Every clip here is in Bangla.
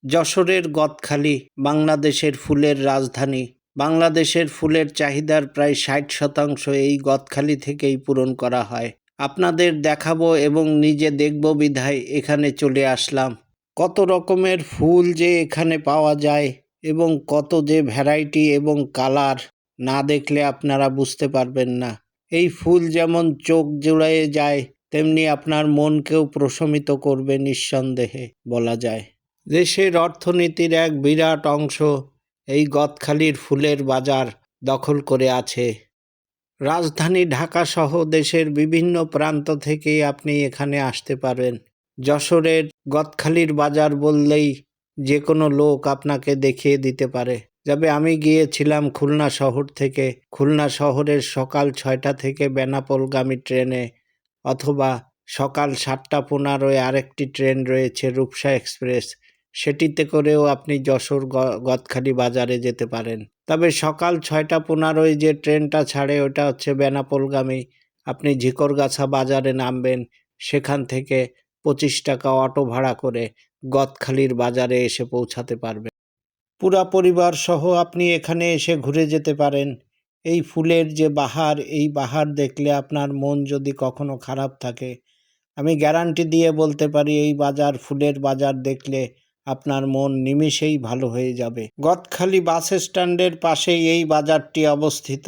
যশোরের গদখালি বাংলাদেশের ফুলের রাজধানী। বাংলাদেশের ফুলের চাহিদার প্রায় ৬০% এই গদখালি থেকেই পূরণ করা হয়। আপনাদের দেখাবো এবং নিজে দেখব বিধায় এখানে চলে আসলাম। কত রকমের ফুল যে এখানে পাওয়া যায় এবং কত যে ভ্যারাইটি এবং কালার, না দেখলে আপনারা বুঝতে পারবেন না। এই ফুল যেমন চোখ জুড়িয়ে যায়, তেমনি আপনার মনকেও প্রশমিত করবে নিঃসন্দেহে বলা যায়। দেশের অর্থনীতির এক বিরাট অংশ এই গদখালির ফুলের বাজার দখল করে আছে। রাজধানী ঢাকা সহ দেশের বিভিন্ন প্রান্ত থেকেই আপনি এখানে আসতে পারেন। যশোরের গদখালির বাজার বললেই যে কোনো লোক আপনাকে দেখিয়ে দিতে পারে। তবে আমি গিয়েছিলাম খুলনা শহর থেকে। খুলনা শহরের সকাল ৬টা থেকে বেনাপোলগামী ট্রেনে, অথবা সকাল ৭টা ১৫-এ আরেকটি ট্রেন রয়েছে রূপসা এক্সপ্রেস, সেটিতে করেও আপনি যশোর গদখালি বাজারে যেতে পারেন। তবে সকাল ৬টা ১৫-এ যে ট্রেনটা ছাড়ে ওটা হচ্ছে বেনাপোলগামী। আপনি ঝিকরগাছা বাজারে নামবেন, সেখান থেকে ২৫ টাকা অটো ভাড়া করে গদখালির বাজারে এসে পৌঁছাতে পারবেন। পুরা পরিবার সহ আপনি এখানে এসে ঘুরে যেতে পারেন। এই ফুলের যে বাহার, এই বাহার দেখলে আপনার মন যদি কখনো খারাপ থাকে, আমি গ্যারান্টি দিয়ে বলতে পারি এই বাজার, ফুলের বাজার দেখলে আপনার মন নিমেষেই ভালো হয়ে যাবে। গদখালি বাস স্ট্যান্ডের পাশেই এই বাজারটি অবস্থিত।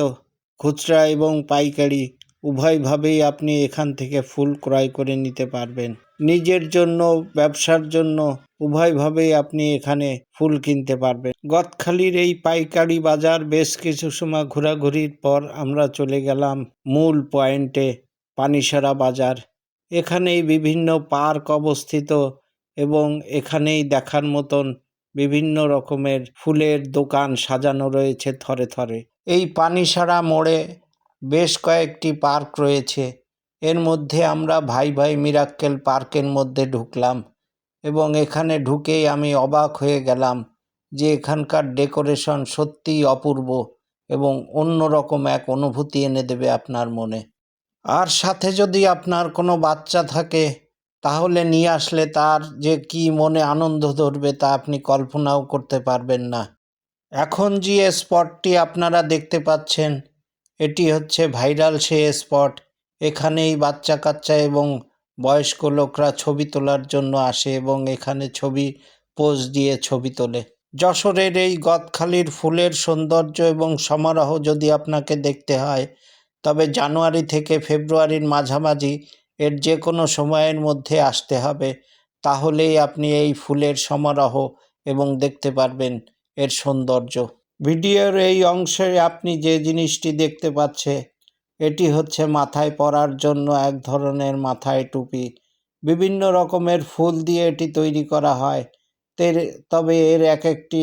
খুচরা এবং পাইকারি উভয়ভাবেই আপনি এখান থেকে ফুল ক্রয় করে নিতে পারবেন। নিজের জন্য, ব্যবসার জন্য উভয়ভাবেই আপনি এখানে ফুল কিনতে পারবেন। গদখালির এই পাইকারি বাজার বেশ কিছু সময় ঘোরাঘুরির পর আমরা চলে গেলাম মূল পয়েন্টে, পানিসারা বাজার। এখানেই বিভিন্ন পার্ক অবস্থিত এবং এখানেই দেখার মতন বিভিন্ন রকমের ফুলের দোকান সাজানো রয়েছে থরে থরে। এই পানিসারা মোড়ে বেশ কয়েকটি পার্ক রয়েছে। এর মধ্যে আমরা ভাই ভাই মিরাক্কেল পার্কের মধ্যে ঢুকলাম এবং এখানে ঢুকেই আমি অবাক হয়ে গেলাম যে এখানকার ডেকোরেশন সত্যিই অপূর্ব এবং অন্যরকম এক অনুভূতি এনে দেবে আপনার মনে। আর সাথে যদি আপনার কোনো বাচ্চা থাকে, তাহলে নিয়ে আসলে তার যে কি মনে আনন্দ ধরবে তা আপনি কল্পনাও করতে পারবেন না। এখন যে স্পটটি আপনারা দেখতে পাচ্ছেন, এটি হচ্ছে ভাইরাল সেই স্পট। এখানেই বাচ্চা কাচ্চা এবং বয়স্ক লোকরা ছবি তোলার জন্য আসে এবং এখানে ছবি পোজ দিয়ে ছবি তোলে। যশোরের এই গদখালির ফুলের সৌন্দর্য এবং সমারোহ যদি আপনাকে দেখতে হয়, তবে জানুয়ারি থেকে ফেব্রুয়ারির মাঝামাঝি এর যে কোনো সময়ের মধ্যে আসতে হবে। তাহলেই আপনি এই ফুলের সমারোহ এবং দেখতে পারবেন এর সৌন্দর্য। ভিডিওর এই অংশে আপনি যে জিনিসটি দেখতে পাচ্ছেন, এটি হচ্ছে মাথায় পরার জন্য এক ধরনের মাথায় টুপি। বিভিন্ন রকমের ফুল দিয়ে এটি তৈরি করা হয়। তবে এর এক একটি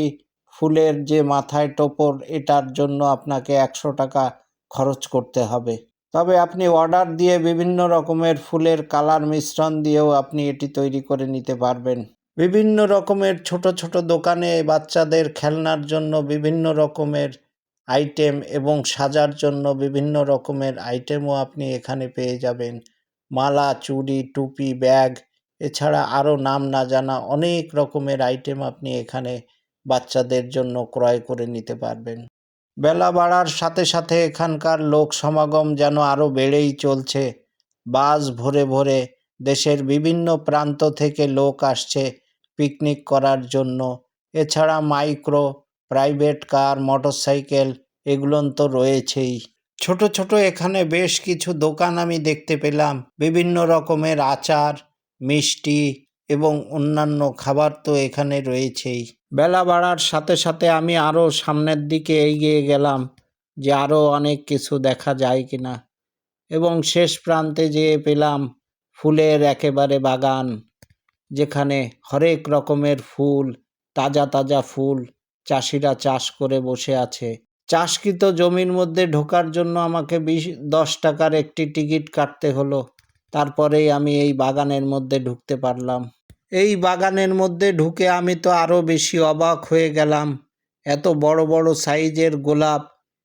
ফুলের যে মাথায় টোপর, এটার জন্য আপনাকে ১০০ টাকা খরচ করতে হবে। তবে আপনি অর্ডার দিয়ে বিভিন্ন রকমের ফুলের কালার মিশ্রণ দিয়েও আপনি এটি তৈরি করে নিতে পারবেন। বিভিন্ন রকমের ছোট ছোট দোকানে বাচ্চাদের খেলনার জন্য বিভিন্ন রকমের আইটেম এবং সাজার জন্য বিভিন্ন রকমের আইটেমও আপনি এখানে পেয়ে যাবেন। মালা, চুড়ি, টুপি, ব্যাগ, এছাড়া আরও নাম না জানা অনেক রকমের আইটেম আপনি এখানে বাচ্চাদের জন্য ক্রয় করে নিতে পারবেন। বেলা বাড়ার সাথে সাথে এখানকার লোক সমাগম যেন আরও বেড়েই চলছে। বাস ভরে ভরে দেশের বিভিন্ন প্রান্ত থেকে লোক আসছে পিকনিক করার জন্য। এছাড়া মাইক্রো, প্রাইভেট কার, মোটরসাইকেল এগুলো তো রয়েছেই। ছোট ছোট এখানে বেশ কিছু দোকান আমি দেখতে পেলাম। বিভিন্ন রকমের আচার, মিষ্টি এবং অন্যান্য খাবার তো এখানে রয়েছেই। বেলা বাড়ার সাথে সাথে আমি আরও সামনের দিকে এগিয়ে গেলাম যে আরও অনেক কিছু দেখা যায় কিনা, এবং শেষ প্রান্তে যেয়ে পেলাম ফুলের একেবারে বাগান, যেখানে হরেক রকমের ফুল, তাজা তাজা ফুল চাষিরা চাষ করে বসে আছে। চাষকৃত জমির মধ্যে ঢোকার জন্য আমাকে 10 টাকার একটি টিকিট কাটতে হলো। তারপরেই আমি এই বাগানের মধ্যে ঢুকতে পারলাম। এই বাগানের মধ্যে ঢুকে আমি তো আরও বেশি অবাক হয়ে গেলাম। এত বড় বড় সাইজের গোলাপ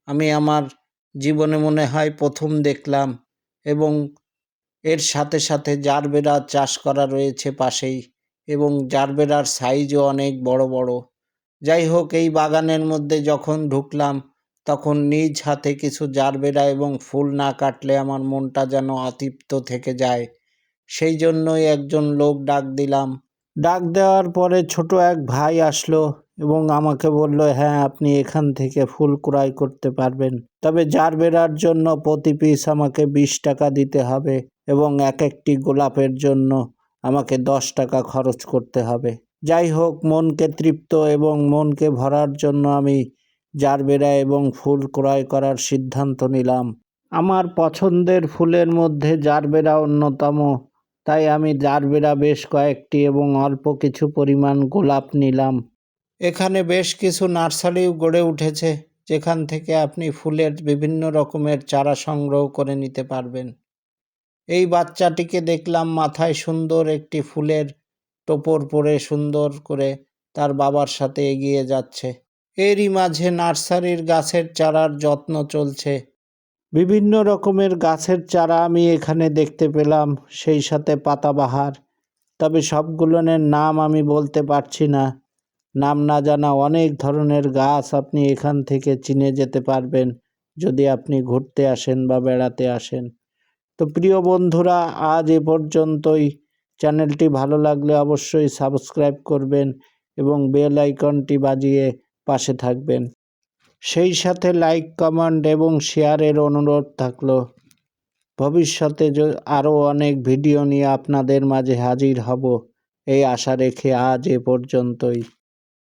আমি আমার জীবনে মনে হয় প্রথম দেখলাম, এবং এর সাথে সাথে জারবেরা চাষ করা রয়েছে পাশেই। এবং জারবেরার সাইজও অনেক বড় বড়। যাই হোক, এই বাগানের মধ্যে যখন ঢুকলাম তখন নিজ হাতে কিছু জারবেরা এবং ফুল না কাটলে আমার মনটা যেন অতৃপ্ত থেকে যায়। সেই জন্যই একজন লোক ডাক দিলাম। ডাক দেওয়ার পরে ছোট এক ভাই আসলো এবং আমাকে বলল, হ্যাঁ, আপনি এখান থেকে ফুল ক্রয় করতে পারবেন, তবে জারবেরার জন্য প্রতি পিস আমাকে 20 টাকা দিতে হবে এবং এক একটি গোলাপের জন্য আমাকে 10 টাকা খরচ করতে হবে। যাই হোক, মনকে তৃপ্ত এবং মনকে ভরার জন্য আমি জারবেরা এবং ফুল ক্রয় করার সিদ্ধান্ত নিলাম। আমার পছন্দের ফুলের মধ্যে জারবেরা অন্যতম, তাই আমি জারবেরা বেশ কয়েকটি এবং অল্প কিছু পরিমাণ গোলাপ নিলাম। এখানে বেশ কিছু নার্সারিও গড়ে উঠেছে, যেখান থেকে আপনি ফুলের বিভিন্ন রকমের চারা সংগ্রহ করে নিতে পারবেন। এই বাচ্চাটিকে দেখলাম মাথায় সুন্দর একটি ফুলের টোপর পরে সুন্দর করে তার বাবার সাথে এগিয়ে যাচ্ছে। এরই মাঝে নার্সারির গাছের চারার যত্ন চলছে। বিভিন্ন রকমের গাছের চারা আমি এখানে দেখতে পেলাম, সেই সাথে পাতাবাহার। তবে সবগুলোর নাম আমি বলতে পারছি না। নাম না জানা অনেক ধরনের গাছ আপনি এখান থেকে চিনে যেতে পারবেন যদি আপনি ঘুরতে আসেন বা বেড়াতে আসেন। তো প্রিয় বন্ধুরা, আজ এ পর্যন্তই। চ্যানেলটি ভালো লাগলে অবশ্যই সাবস্ক্রাইব করবেন এবং বেল আইকনটি বাজিয়ে পাশে থাকবেন। সেই সাথে লাইক, কমেন্ট এবং শেয়ারের অনুরোধ থাকলো। ভবিষ্যতে আরও অনেক ভিডিও নিয়ে আপনাদের মাঝে হাজির হব এই আশা রেখে আজ এ পর্যন্তই।